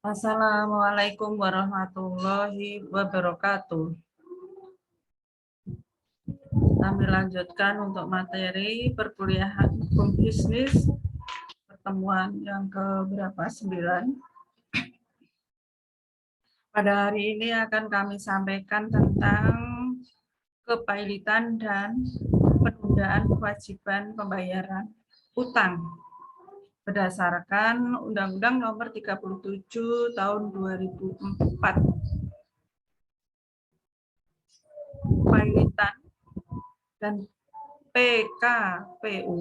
Assalamualaikum warahmatullahi wabarakatuh. Kami lanjutkan untuk materi perkuliahan hukum bisnis pertemuan yang ke-9. Pada hari ini akan kami sampaikan tentang kepailitan dan penundaan kewajiban pembayaran utang berdasarkan Undang-Undang Nomor 37 Tahun 2004. Kepailitan dan PKPU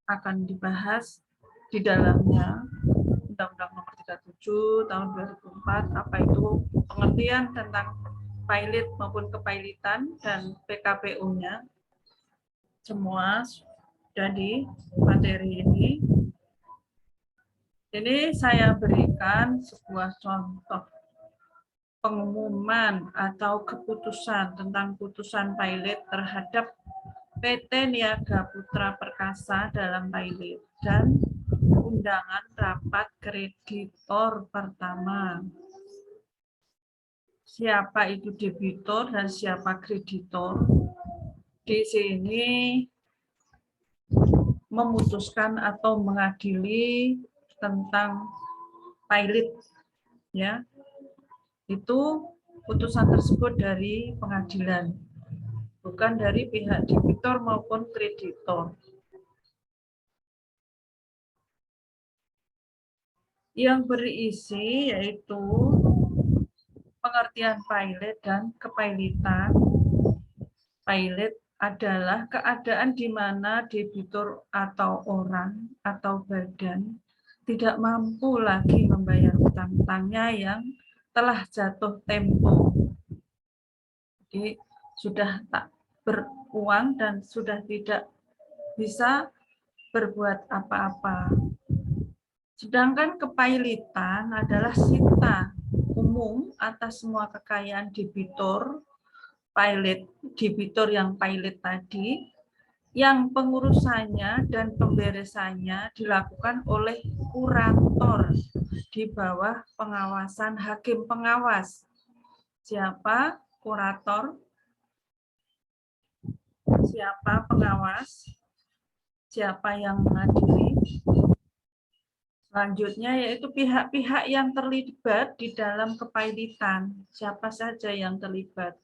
akan dibahas di dalamnya Undang-Undang Nomor 37 Tahun 2004. Apa itu pengertian tentang pailit maupun kepailitan dan PKPU-nya. Semua sudah di materi ini. Ini saya berikan sebuah contoh pengumuman atau keputusan tentang putusan pailit terhadap PT Niaga Putra Perkasa dalam pailit dan undangan rapat kreditor pertama. Siapa itu debitur dan siapa kreditor? Di sini memutuskan atau mengadili tentang pailit, ya. Itu putusan tersebut dari pengadilan, bukan dari pihak debitur maupun kreditor. Yang berisi yaitu pengertian pailit dan kepailitan. Pailit adalah keadaan di mana debitur atau orang atau badan tidak mampu lagi membayar utang-utangnya yang telah jatuh tempo. Jadi sudah tak beruang dan sudah tidak bisa berbuat apa-apa. Sedangkan kepailitan adalah sita umum atas semua kekayaan debitur, pailit, debitur yang pailit tadi, yang pengurusannya dan pemberesannya dilakukan oleh kurator di bawah pengawasan hakim pengawas. Siapa kurator? Siapa pengawas? Siapa yang mengadili? Selanjutnya yaitu pihak-pihak yang terlibat di dalam kepailitan. Siapa saja yang terlibat?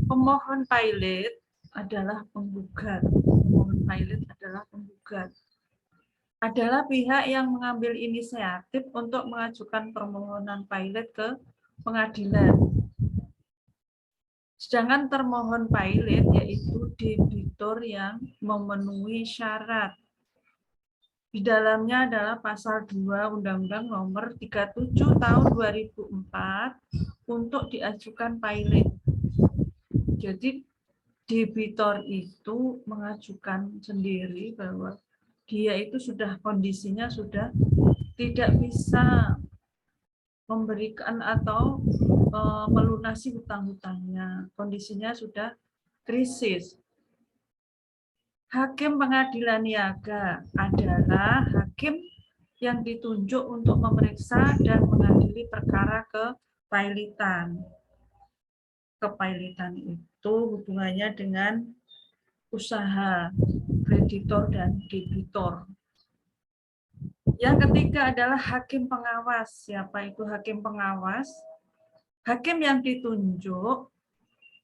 Pemohon pailit adalah penggugat. Pemohon pailit adalah penggugat. Adalah pihak yang mengambil inisiatif untuk mengajukan permohonan pailit ke pengadilan. Sedangkan termohon pailit yaitu debitur yang memenuhi syarat. Di dalamnya adalah pasal 2 Undang-Undang Nomor 37 Tahun 2004 untuk diajukan pailit. Jadi debitur itu mengajukan sendiri bahwa dia itu sudah kondisinya sudah tidak bisa memberikan atau melunasi hutang-hutangnya. Kondisinya sudah krisis. Hakim pengadilan niaga adalah hakim yang ditunjuk untuk memeriksa dan mengadili perkara kepailitan. Kepailitan itu hubungannya dengan usaha kreditor dan debitor. Yang ketiga adalah hakim pengawas. Siapa itu hakim pengawas? Hakim yang ditunjuk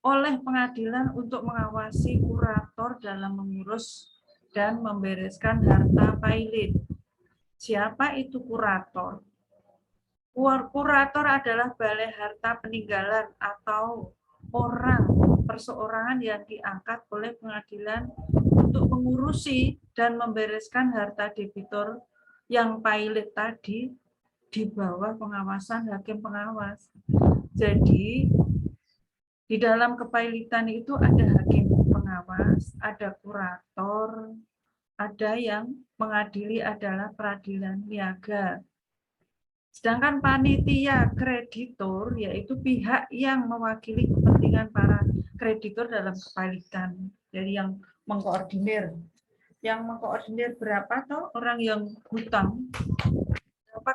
oleh pengadilan untuk mengawasi kurator dalam mengurus dan membereskan harta pailit. Siapa itu kurator? Kurator adalah balai harta peninggalan atau orang perseorangan yang diangkat oleh pengadilan untuk mengurusi dan membereskan harta debitur yang pailit tadi di bawah pengawasan hakim pengawas. Jadi di dalam kepailitan itu ada hakim pengawas, ada kurator, ada yang mengadili adalah peradilan niaga. Sedangkan panitia kreditor yaitu pihak yang mewakili kepentingan para kreditor dalam kepailitan. Jadi yang mengkoordinir. Yang mengkoordinir berapa toh orang yang hutang?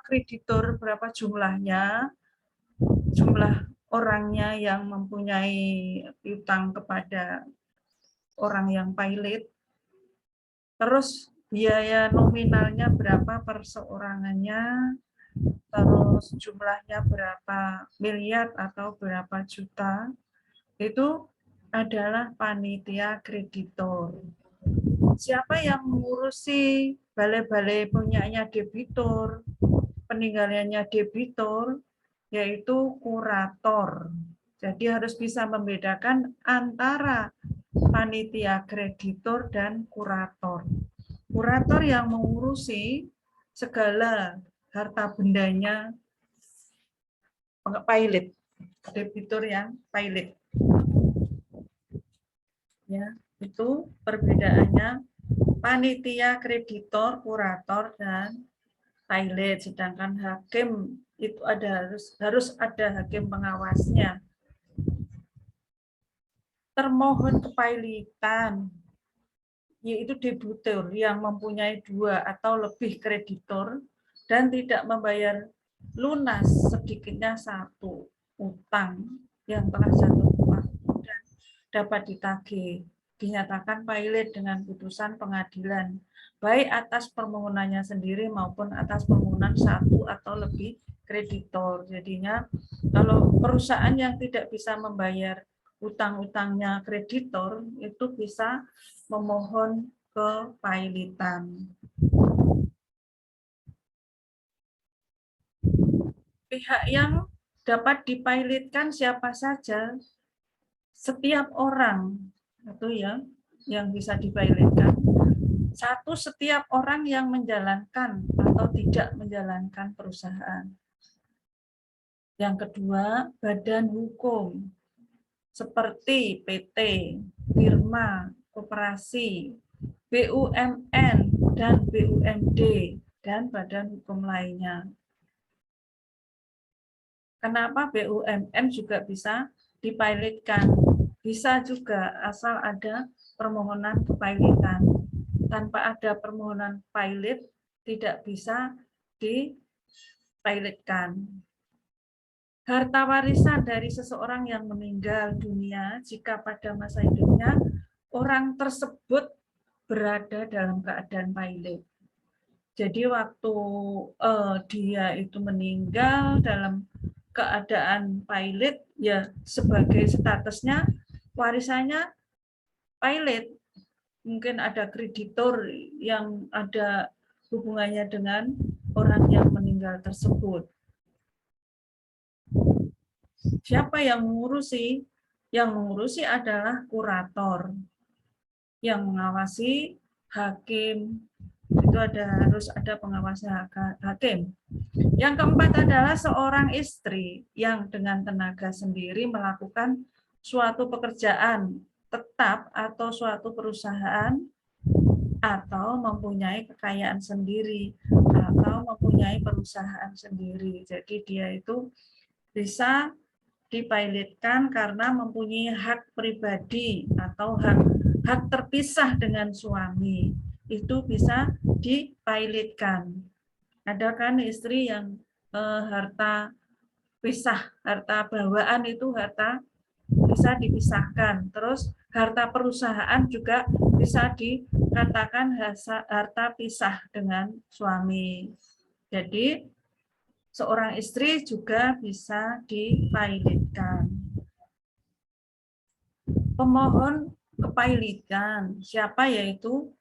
kreditor berapa jumlah orangnya yang mempunyai utang kepada orang yang pilot, terus biaya nominalnya berapa perseorangannya, terus jumlahnya berapa miliar atau berapa juta, itu adalah panitia kreditor. Siapa yang mengurusi balai-balai punyanya debitur, peninggalannya debitur, yaitu kurator. Jadi harus bisa membedakan antara panitia kreditor dan kurator. Kurator yang mengurusi segala harta bendanya pilot, debitur yang pilot. Ya, itu perbedaannya panitia kreditor, kurator, dan pilot. Sedangkan hakim itu harus ada hakim pengawasnya. Termohon kepailitan, yaitu debitur yang mempunyai 2 atau lebih kreditor dan tidak membayar lunas sedikitnya 1 utang yang telah jatuh tempo dan dapat ditagih, dinyatakan pilot dengan putusan pengadilan, baik atas permohonannya sendiri maupun atas permohonan 1 atau lebih kreditor. Jadinya kalau perusahaan yang tidak bisa membayar utang-utangnya kreditor itu bisa memohon kepailitan. Pihak yang dapat dipilotkan siapa saja? Setiap orang itu ya yang bisa dipilotkan. 1, setiap orang yang menjalankan atau tidak menjalankan perusahaan. Yang kedua, badan hukum seperti PT, firma, koperasi, BUMN, dan BUMD, dan badan hukum lainnya. Kenapa BUMN juga bisa dipilotkan? Bisa juga asal ada permohonan kepailitan. Tanpa ada permohonan pilot, tidak bisa dipilotkan. Harta warisan dari seseorang yang meninggal dunia jika pada masa hidupnya orang tersebut berada dalam keadaan pilot. Jadi waktu dia itu meninggal dalam keadaan pilot, ya sebagai statusnya warisannya pilot. Mungkin ada kreditor yang ada hubungannya dengan orang yang meninggal tersebut. Siapa yang mengurusi? Yang mengurusi adalah kurator. Yang mengawasi hakim. Itu harus ada pengawasan hakim. Yang keempat adalah seorang istri yang dengan tenaga sendiri melakukan suatu pekerjaan tetap atau suatu perusahaan atau mempunyai kekayaan sendiri atau mempunyai perusahaan sendiri. Jadi dia itu bisa dipilotkan karena mempunyai hak pribadi atau hak terpisah dengan suami. Itu bisa dipilotkan. Ada kan istri yang harta pisah, harta bawaan itu harta bisa dipisahkan. Terus harta perusahaan juga bisa dikatakan harta pisah dengan suami. Jadi seorang istri juga bisa dipilotkan. Pemohon kepailitan siapa? Yaitu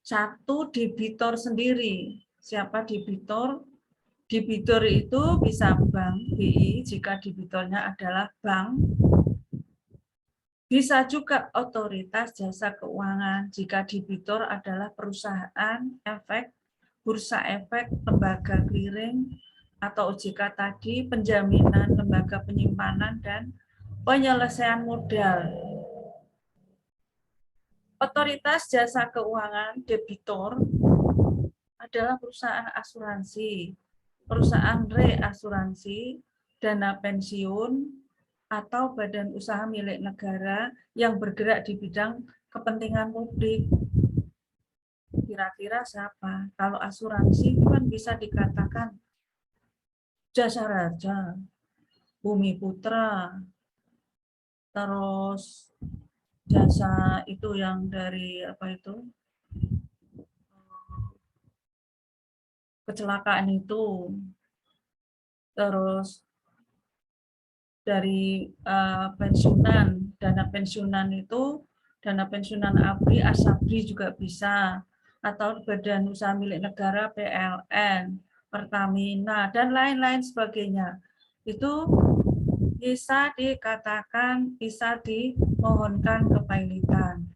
1, debitor sendiri. Siapa debitor? Debitor itu bisa bank BI jika debitornya adalah bank. Bisa juga otoritas jasa keuangan jika debitor adalah perusahaan efek, bursa efek, lembaga clearing, atau OJK tadi, penjaminan, lembaga penyimpanan, dan penyelesaian modal. Otoritas jasa keuangan debitor adalah perusahaan asuransi, perusahaan reasuransi, dana pensiun, atau badan usaha milik negara yang bergerak di bidang kepentingan publik. Kira-kira siapa? Kalau asuransi itu kan bisa dikatakan Jasa Raja, Bumi Putra, terus jasa itu yang dari apa itu kecelakaan itu, terus dari pensiunan, dana pensiunan itu, dana pensiunan ABRI, ASABRI juga bisa, atau badan usaha milik negara, PLN, Pertamina, dan lain-lain sebagainya. Itu bisa dikatakan, bisa dimohonkan kepailitan.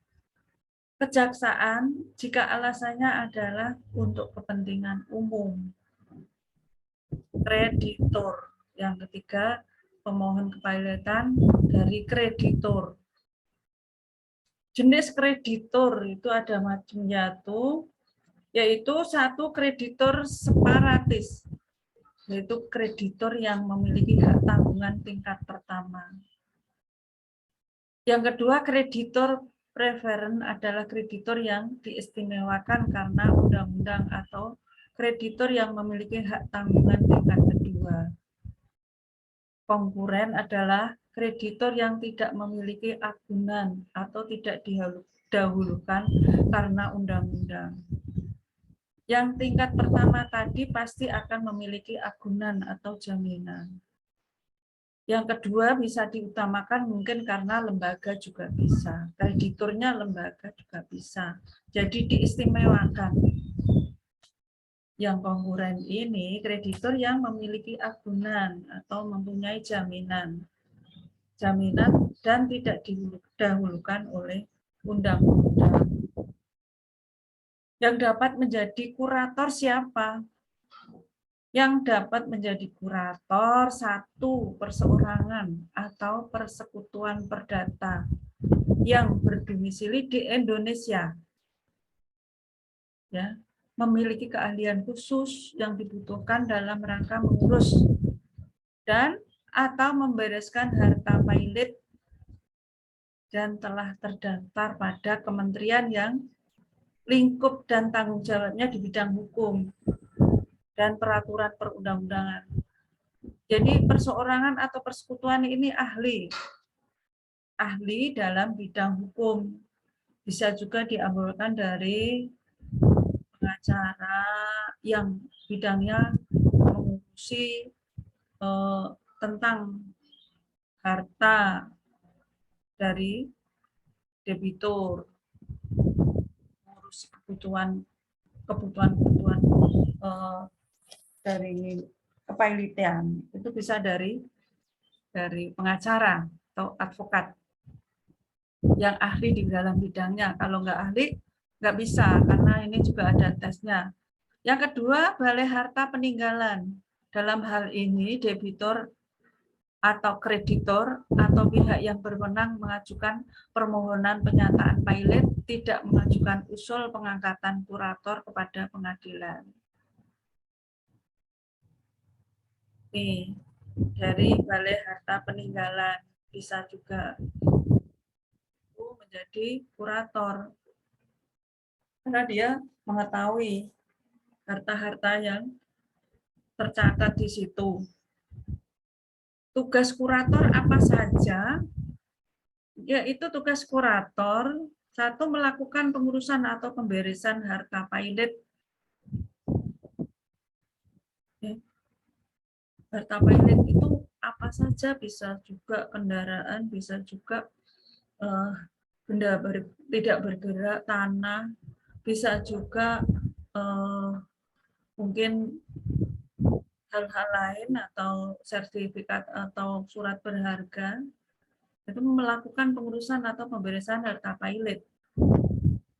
Kejaksaan jika alasannya adalah untuk kepentingan umum. Kreditor. Yang ketiga, pemohon kepailitan dari kreditor. Jenis kreditor itu ada macamnya tuh, yaitu satu kreditor separatis, yaitu kreditor yang memiliki hak tanggungan tingkat pertama. Yang kedua, kreditor preferen adalah kreditor yang diistimewakan karena undang-undang atau kreditor yang memiliki hak tanggungan tingkat kedua. Konkuren adalah kreditor yang tidak memiliki agunan atau tidak didahulukan karena undang-undang. Yang tingkat pertama tadi pasti akan memiliki agunan atau jaminan. Yang kedua bisa diutamakan mungkin karena lembaga juga bisa. Krediturnya lembaga juga bisa. Jadi diistimewakan. Yang konkuren ini kreditur yang memiliki agunan atau mempunyai jaminan dan tidak didahulukan oleh undang-undang. Yang dapat menjadi kurator siapa? Yang dapat menjadi kurator satu perseorangan atau persekutuan perdata yang berdomisili di Indonesia. Ya, memiliki keahlian khusus yang dibutuhkan dalam rangka mengurus dan atau membereskan harta pailit dan telah terdaftar pada kementerian yang lingkup dan tanggung jawabnya di bidang hukum dan peraturan perundang-undangan. Jadi perseorangan atau persekutuan ini ahli dalam bidang hukum. Bisa juga diambilkan dari pengacara yang bidangnya mengurusi tentang harta dari debitur, mengurusi kebutuhan dari kepailitan. Itu bisa dari pengacara atau advokat yang ahli di dalam bidangnya. Kalau nggak ahli, nggak bisa, karena ini juga ada tesnya. Yang kedua, balai harta peninggalan. Dalam hal ini, debitur atau kreditor atau pihak yang berwenang mengajukan permohonan penyataan pailit tidak mengajukan usul pengangkatan kurator kepada pengadilan. Nih, dari balai harta peninggalan bisa juga menjadi kurator karena dia mengetahui harta-harta yang tercatat di situ. Tugas kurator apa saja? Yaitu tugas kurator, satu, melakukan pengurusan atau pemberesan harta pailit. Harta pailit itu apa saja, bisa juga kendaraan, bisa juga benda tidak bergerak, tanah, bisa juga mungkin hal-hal lain atau sertifikat atau surat berharga. Itu melakukan pengurusan atau pemberesan harta pailit.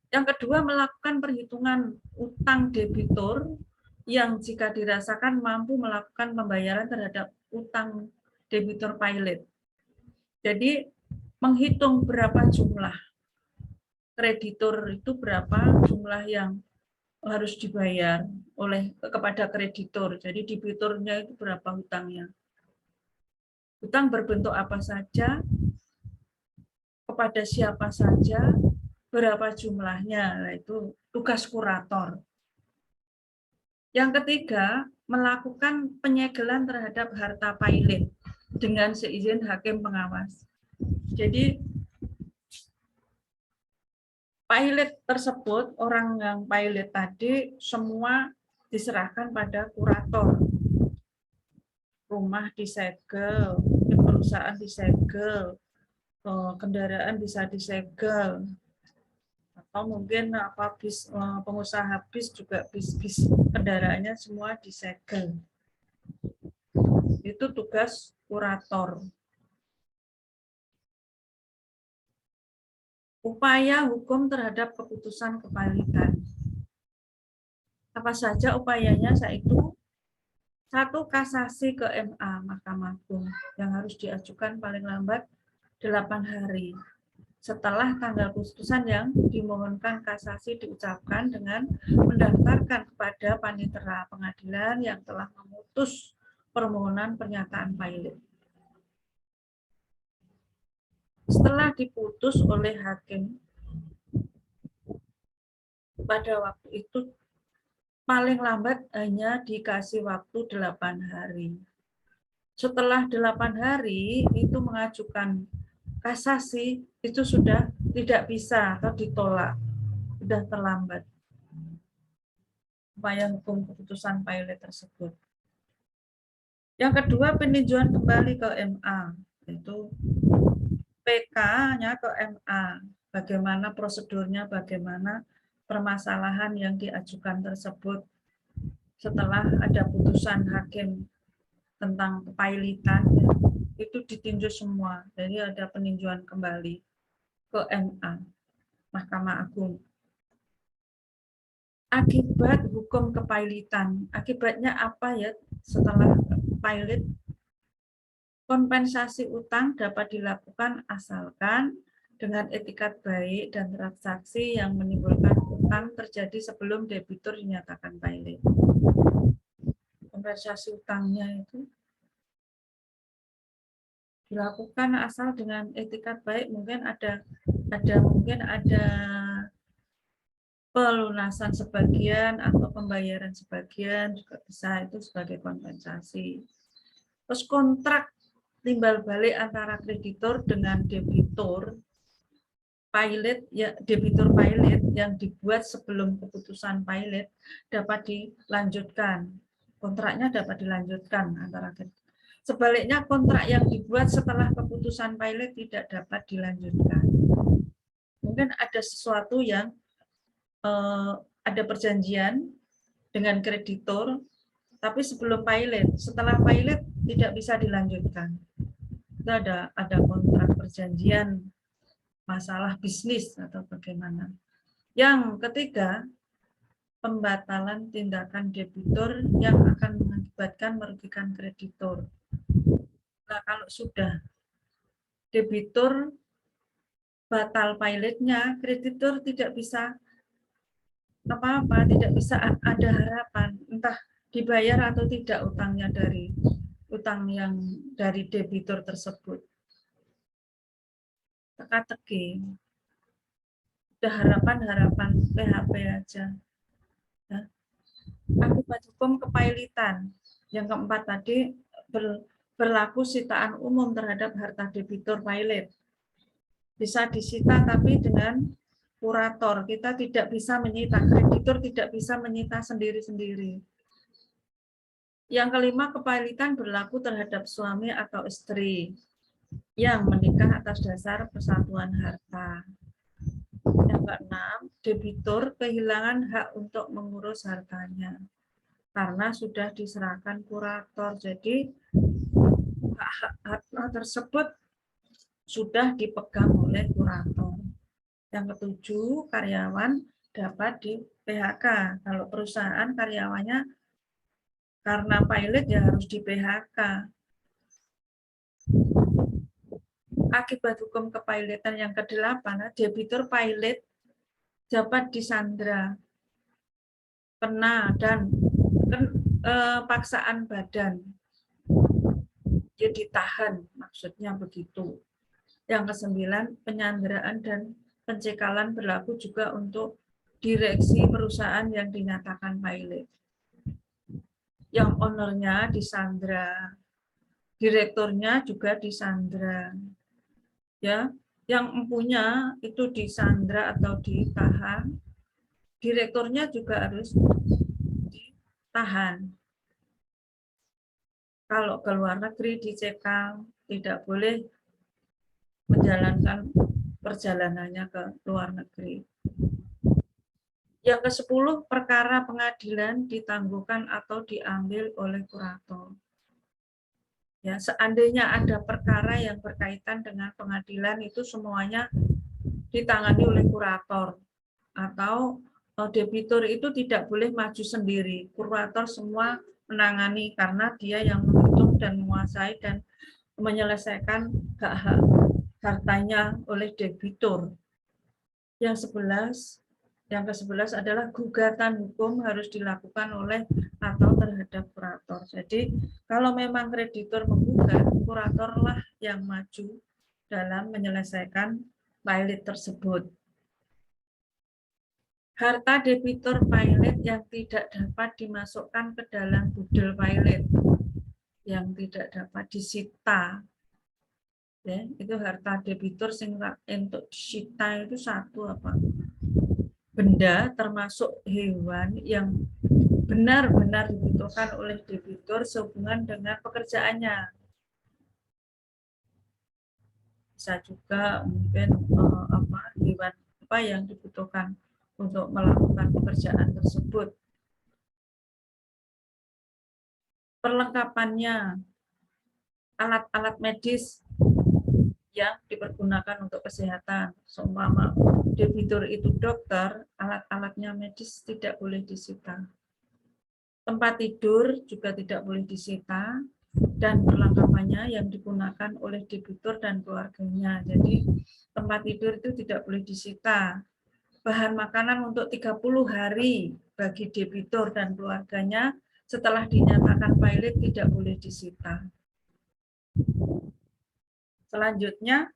Yang kedua, melakukan perhitungan utang debitur yang jika dirasakan mampu melakukan pembayaran terhadap utang debitur pailit. Jadi menghitung berapa jumlah kreditur itu, berapa jumlah yang harus dibayar kepada kreditur. Jadi debiturnya itu berapa hutangnya. Hutang berbentuk apa saja, kepada siapa saja, berapa jumlahnya. Nah, itu tugas kurator. Yang ketiga, melakukan penyegelan terhadap harta pilot dengan seizin hakim pengawas. Jadi pilot tersebut, orang yang pilot tadi, semua diserahkan pada kurator. Rumah disegel, perusahaan disegel, kendaraan bisa disegel, atau mungkin pengusaha bis juga bis kendaraannya semua disegel. Itu tugas kurator. Upaya hukum terhadap keputusan kepilitan. Apa saja upayanya? Yaitu 1. Kasasi ke MA, Mahkamah Agung, yang harus diajukan paling lambat 8 hari setelah tanggal putusan yang dimohonkan kasasi diucapkan dengan mendaftarkan kepada panitera pengadilan yang telah memutus permohonan pernyataan pilot. Setelah diputus oleh hakim pada waktu itu paling lambat hanya dikasih waktu 8 hari. Setelah 8 hari itu mengajukan kasasi, itu sudah tidak bisa atau ditolak, sudah terlambat upaya hukum keputusan pilot tersebut. Yang kedua, peninjauan kembali ke MA, yaitu PK-nya ke MA, bagaimana prosedurnya, bagaimana permasalahan yang diajukan tersebut setelah ada putusan hakim tentang kepailitan, itu ditinjau semua. Jadi ada peninjauan kembali ke MA, Mahkamah Agung. Akibat hukum kepailitan, akibatnya apa ya setelah pilot? Kompensasi utang dapat dilakukan asalkan dengan etikat baik dan transaksi yang menimbulkan utang terjadi sebelum debitur dinyatakan pilot. Kompensasi utangnya itu dilakukan asal dengan etikat baik, mungkin ada pelunasan sebagian atau pembayaran sebagian juga bisa, itu sebagai kompensasi. Terus kontrak timbal balik antara kreditur dengan debitur pilot, ya debitur pilot yang dibuat sebelum keputusan pilot dapat dilanjutkan. Kontraknya dapat dilanjutkan antara kreditur. Sebaliknya kontrak yang dibuat setelah keputusan pilot tidak dapat dilanjutkan. Mungkin ada sesuatu yang ada perjanjian dengan kreditur, tapi sebelum pilot, setelah pilot tidak bisa dilanjutkan. Itu ada kontrak perjanjian, masalah bisnis atau bagaimana. Yang ketiga, pembatalan tindakan debitur yang akan mengakibatkan merugikan kreditur. Nah, kalau sudah debitur batal pilotnya, kreditur tidak bisa apa-apa, tidak bisa ada harapan, entah dibayar atau tidak utangnya dari utang yang dari debitur tersebut. Teka-teki, udah harapan PHP aja. Ya. Akibat hukum kepailitan. Yang keempat tadi, berlaku sitaan umum terhadap harta debitur pilot. Bisa disita tapi dengan kurator. Kita tidak bisa menyita, kreditur tidak bisa menyita sendiri-sendiri. Yang kelima, kepailitan berlaku terhadap suami atau istri yang menikah atas dasar persatuan harta. Yang keenam, debitur kehilangan hak untuk mengurus hartanya karena sudah diserahkan kurator. Jadi hak tersebut sudah dipegang oleh kurator. Yang ketujuh, karyawan dapat di PHK. Kalau perusahaan karyawannya karena pilot ya harus di PHK. Akibat hukum kepilotan yang ke-8, debitur pilot dapat disandra, kena dan paksaan badan. Dia ditahan, maksudnya begitu. Yang ke-9, penyanderaan dan pencekalan berlaku juga untuk direksi perusahaan yang dinyatakan pilot. yang ownernya disandra, direkturnya juga disandra, ya, yang empunya itu disandra atau ditahan, direkturnya juga harus ditahan. Kalau ke luar negeri dicekal, tidak boleh menjalankan perjalanannya ke luar negeri. Yang ke-10, perkara pengadilan ditangguhkan atau diambil oleh kurator. Ya, seandainya ada perkara yang berkaitan dengan pengadilan itu semuanya ditangani oleh kurator, atau debitur itu tidak boleh maju sendiri. Kurator semua menangani karena dia yang menghitung dan menguasai dan menyelesaikan hak-hak hartanya oleh debitur. Yang ke-11 adalah gugatan hukum harus dilakukan oleh atau terhadap kurator. Jadi kalau memang kreditur menggugat, kuratorlah yang maju dalam menyelesaikan pilot tersebut. Harta debitur pilot yang tidak dapat dimasukkan ke dalam budel pilot, yang tidak dapat disita, ya, itu harta debitur sing untuk disita itu satu apa? Benda termasuk hewan yang benar-benar dibutuhkan oleh debitur sehubungan dengan pekerjaannya. Bisa juga mungkin hewan apa yang dibutuhkan untuk melakukan pekerjaan tersebut. Perlengkapannya, alat-alat medis yang dipergunakan untuk kesehatan. Seumpama debitur itu dokter, alat-alatnya medis tidak boleh disita. Tempat tidur juga tidak boleh disita, dan perlengkapannya yang digunakan oleh debitur dan keluarganya. Jadi tempat tidur itu tidak boleh disita. Bahan makanan untuk 30 hari bagi debitur dan keluarganya setelah dinyatakan pilot tidak boleh disita. Selanjutnya,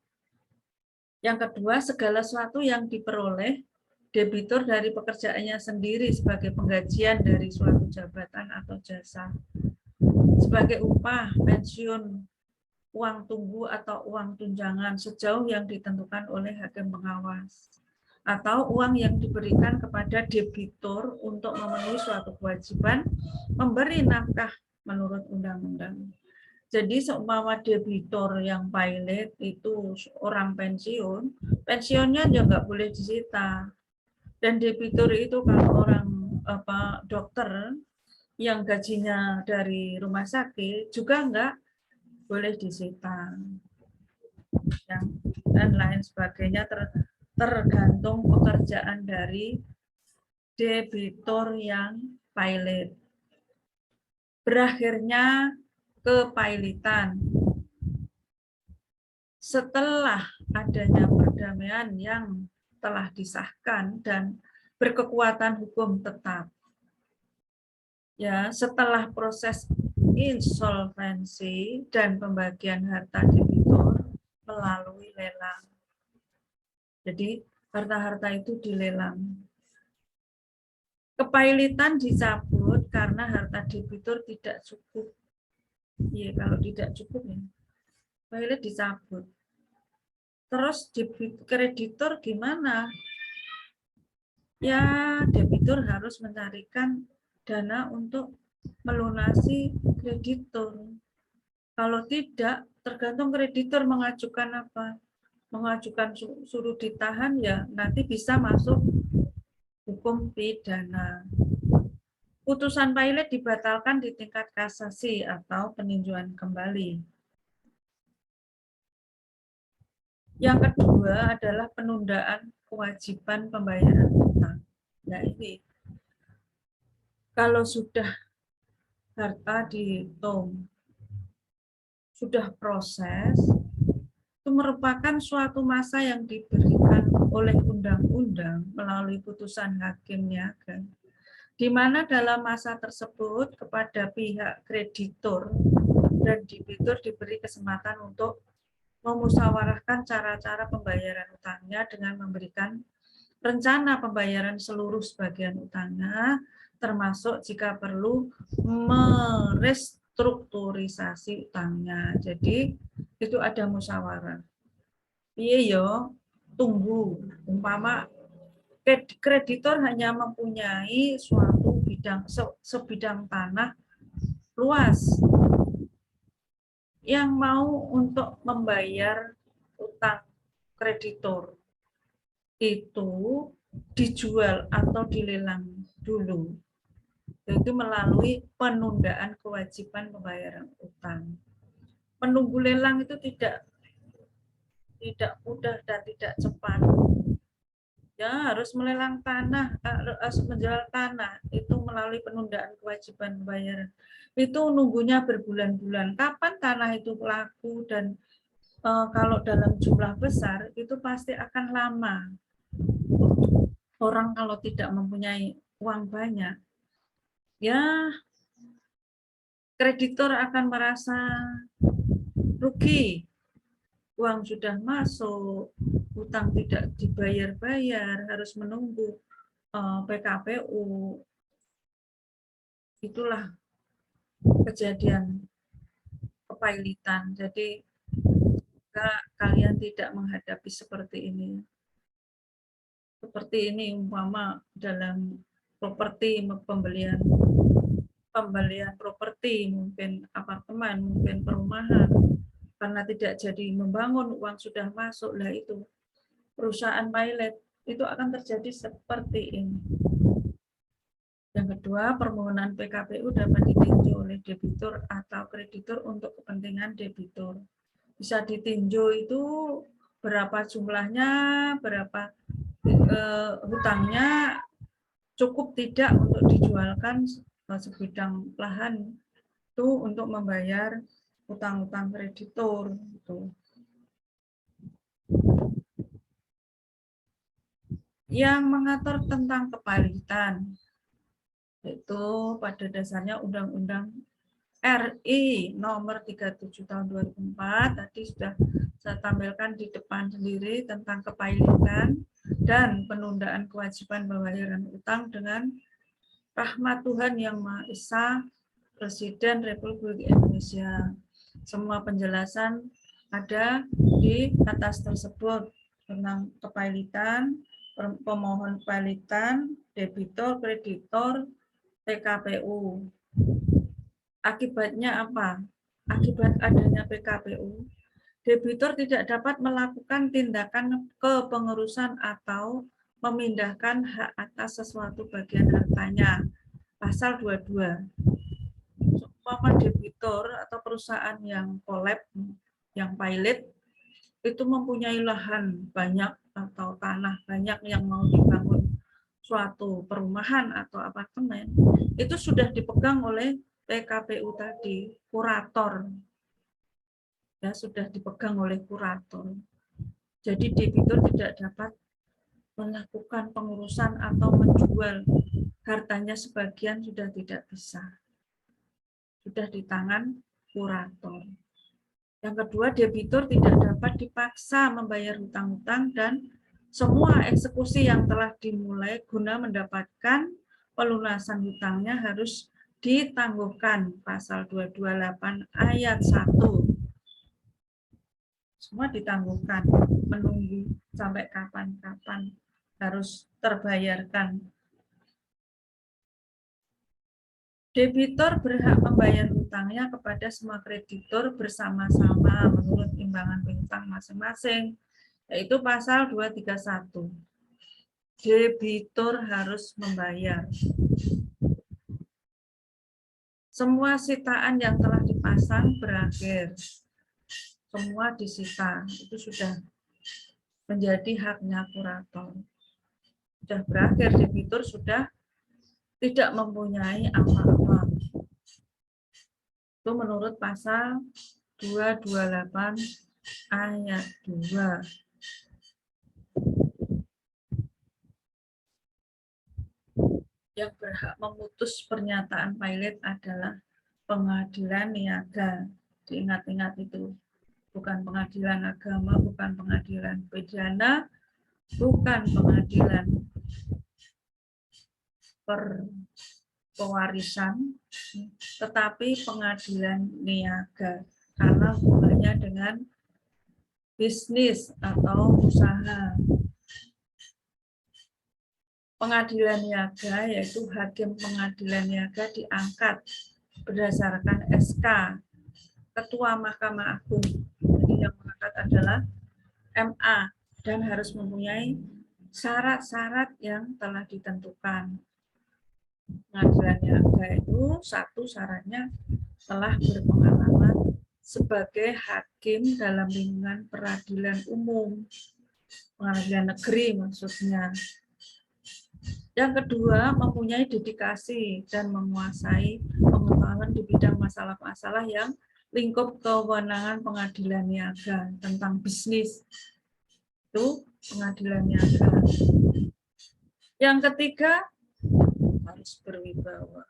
yang kedua, segala sesuatu yang diperoleh debitur dari pekerjaannya sendiri sebagai penggajian dari suatu jabatan atau jasa, sebagai upah, pensiun, uang tunggu atau uang tunjangan sejauh yang ditentukan oleh hakim pengawas, atau uang yang diberikan kepada debitur untuk memenuhi suatu kewajiban memberi nafkah menurut undang-undang. Jadi seumpama debitur yang pilot itu orang pensiun, pensiunnya juga nggak boleh disita. Dan debitur itu kalau orang dokter yang gajinya dari rumah sakit juga nggak boleh disita. Dan lain sebagainya tergantung pekerjaan dari debitur yang pilot. Berakhirnya kepailitan. Setelah adanya perdamaian yang telah disahkan dan berkekuatan hukum tetap. Ya, setelah proses insolvensi dan pembagian harta debitur melalui lelang. Jadi, harta-harta itu dilelang. Kepailitan dicabut karena harta debitur tidak cukup. Iya, kalau tidak cukup ya, pilot dicabut. Terus kreditur gimana? Ya, debitur harus mencarikan dana untuk melunasi kreditur. Kalau tidak, tergantung kreditur mengajukan apa. Mengajukan suruh ditahan ya nanti bisa masuk hukum pidana. Putusan pilot dibatalkan di tingkat kasasi atau peninjauan kembali. Yang kedua adalah penundaan kewajiban pembayaran utang. Nah ini, kalau sudah harta dihitung, sudah proses, itu merupakan suatu masa yang diberikan oleh undang-undang melalui putusan hakim niaga, di mana dalam masa tersebut kepada pihak kreditur dan debitur diberi kesempatan untuk memusyawarahkan cara-cara pembayaran utangnya dengan memberikan rencana pembayaran seluruh sebagian utangnya termasuk jika perlu merestrukturisasi utangnya. Jadi itu ada musyawarah. Iya yo, tunggu. Umpama kreditor hanya mempunyai suatu bidang sebidang tanah luas yang mau untuk membayar utang kreditor itu dijual atau dilelang dulu, itu melalui penundaan kewajiban pembayaran utang. Menunggu lelang itu tidak mudah dan tidak cepat. Ya, harus melelang tanah, harus menjual tanah itu melalui penundaan kewajiban pembayaran. Itu nunggunya berbulan-bulan. Kapan tanah itu laku dan kalau dalam jumlah besar itu pasti akan lama. Orang kalau tidak mempunyai uang banyak, ya kreditor akan merasa rugi. Uang sudah masuk, utang tidak dibayar-bayar, harus menunggu PKPU. Itulah kejadian kepailitan. Jadi kalian tidak menghadapi seperti ini. Seperti ini umpama dalam properti, pembelian properti, mungkin apartemen, mungkin perumahan, karena tidak jadi membangun, uang sudah masuk, lah itu perusahaan pilot itu akan terjadi seperti ini. Yang kedua, permohonan PKPU dapat ditinjau oleh debitur atau kreditur untuk kepentingan debitur. Bisa ditinjau itu berapa jumlahnya, berapa hutangnya, cukup tidak untuk dijualkan sebidang lahan itu untuk membayar utang-utang kreditur. Yang mengatur tentang kepailitan, yaitu pada dasarnya Undang-Undang RI nomor 37 tahun 2004, tadi sudah saya tampilkan di depan sendiri tentang kepailitan dan penundaan kewajiban pembayaran utang dengan rahmat Tuhan Yang Maha Esa, Presiden Republik Indonesia. Semua penjelasan ada di atas tersebut tentang kepailitan, pemohon kepailitan, debitur, kreditor, PKPU. Akibatnya apa? Akibat adanya PKPU, debitur tidak dapat melakukan tindakan kepengurusan atau memindahkan hak atas sesuatu bagian hartanya. Pasal 22. Seumpama debitur atau perusahaan yang kolab, yang pilot, itu mempunyai lahan banyak atau tanah banyak yang mau dibangun suatu perumahan atau apartemen, itu sudah dipegang oleh PKPU tadi, kurator. Ya, sudah dipegang oleh kurator. Jadi debitur tidak dapat melakukan pengurusan atau menjual hartanya sebagian, sudah tidak bisa. Sudah di tangan kurator. Yang kedua, debitur tidak dapat dipaksa membayar hutang-hutang dan semua eksekusi yang telah dimulai guna mendapatkan pelunasan hutangnya harus ditangguhkan. Pasal 228 ayat 1. Semua ditangguhkan, menunggu sampai kapan-kapan harus terbayarkan. Debitur berhak membayar hutangnya kepada semua kreditur bersama-sama menurut timbangan piutang masing-masing, yaitu pasal 231. Debitur harus membayar. Semua sitaan yang telah dipasang berakhir. Semua disita, itu sudah menjadi haknya kurator. Sudah berakhir, debitur sudah tidak mempunyai apa-apa. Itu menurut pasal 228 ayat 2. Yang berhak memutus pernyataan pilot adalah pengadilan niaga. Diingat-ingat itu. Bukan pengadilan agama, bukan pengadilan pidana, bukan pengadilan pewarisan, tetapi pengadilan niaga karena hubungannya dengan bisnis atau usaha. Pengadilan niaga yaitu hakim pengadilan niaga diangkat berdasarkan SK Ketua Mahkamah Agung. Jadi yang mengangkat adalah MA dan harus mempunyai syarat-syarat yang telah ditentukan. Pengadilan niaga itu satu syaratnya telah berpengalaman sebagai hakim dalam lingkungan peradilan umum, pengadilan negeri maksudnya. Yang kedua, mempunyai dedikasi dan menguasai pengetahuan di bidang masalah-masalah yang lingkup kewenangan pengadilan niaga tentang bisnis. Itu pengadilan niaga. Yang ketiga, harus berwibawa.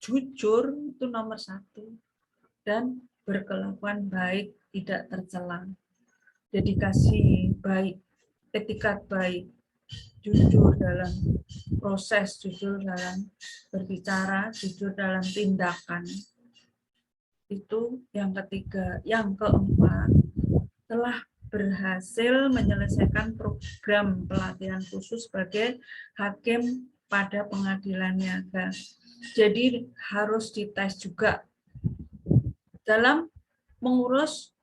Jujur itu nomor 1. Dan berkelakuan baik, tidak tercela. Dedikasi baik, etikat baik, jujur dalam proses, jujur dalam berbicara, jujur dalam tindakan. Itu yang ketiga. Yang keempat, telah berhasil menyelesaikan program pelatihan khusus sebagai hakim pada pengadilan niaga. Jadi harus dites juga dalam mengurus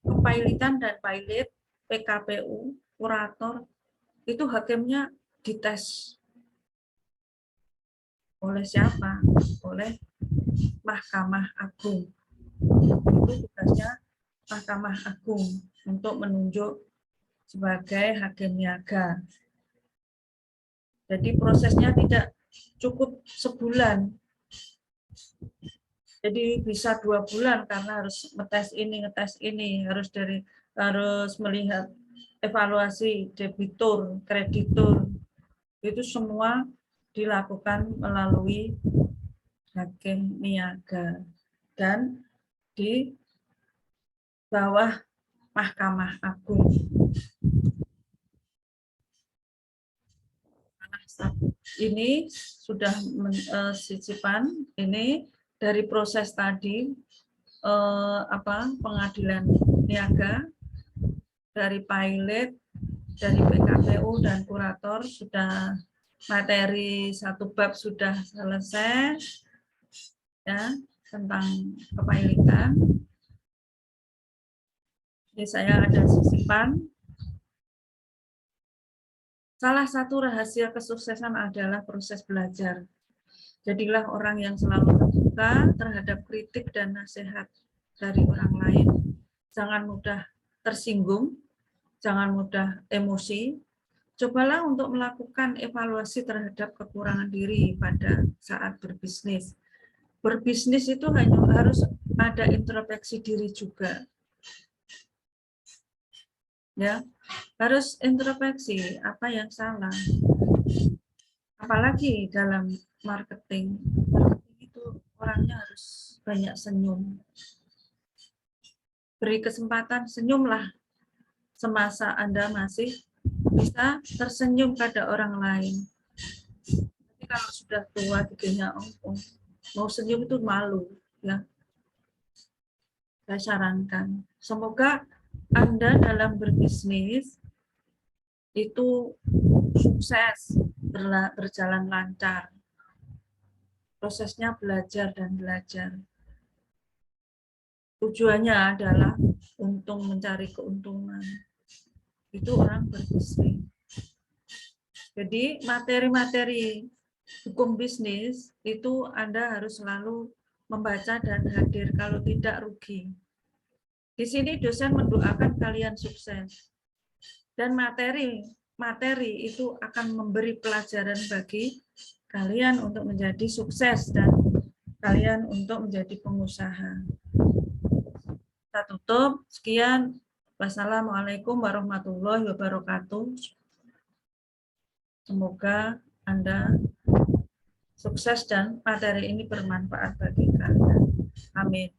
kepailitan dan pailit, PKPU, kurator, itu hakimnya dites oleh siapa? Oleh Mahkamah Agung. Itu tugasnya Mahkamah Agung untuk menunjuk sebagai hakim niaga. Jadi prosesnya tidak cukup sebulan. Jadi bisa 2 bulan karena harus ngetes ini, harus melihat evaluasi debitur, kreditur. Itu semua dilakukan melalui hakim niaga dan di bawah Mahkamah Agung. Ini sudah sisipan ini dari proses tadi pengadilan niaga, dari pilot, dari PKPU dan kurator sudah materi 1 bab sudah selesai ya tentang kepailitan. Ini saya ada sisipan. Salah satu rahasia kesuksesan adalah proses belajar. Jadilah orang yang selalu terbuka terhadap kritik dan nasihat dari orang lain. Jangan mudah tersinggung, jangan mudah emosi. Cobalah untuk melakukan evaluasi terhadap kekurangan diri pada saat berbisnis. Berbisnis itu hanya harus ada introspeksi diri juga. Ya, harus introspeksi apa yang salah. Apalagi dalam marketing itu orangnya harus banyak senyum. Beri kesempatan, senyumlah semasa Anda masih bisa tersenyum pada orang lain. Tapi kalau sudah tua giginya mau senyum itu malu, ya. Saya sarankan, semoga Anda dalam berbisnis itu sukses, berjalan lancar. Prosesnya belajar dan belajar. Tujuannya adalah untuk mencari keuntungan. Itu orang berbisnis. Jadi materi-materi hukum bisnis itu Anda harus selalu membaca dan hadir, kalau tidak rugi. Di sini dosen mendoakan kalian sukses. Dan materi itu akan memberi pelajaran bagi kalian untuk menjadi sukses dan kalian untuk menjadi pengusaha. Kita tutup. Sekian. Wassalamualaikum warahmatullahi wabarakatuh. Semoga Anda sukses dan materi ini bermanfaat bagi kalian. Amin.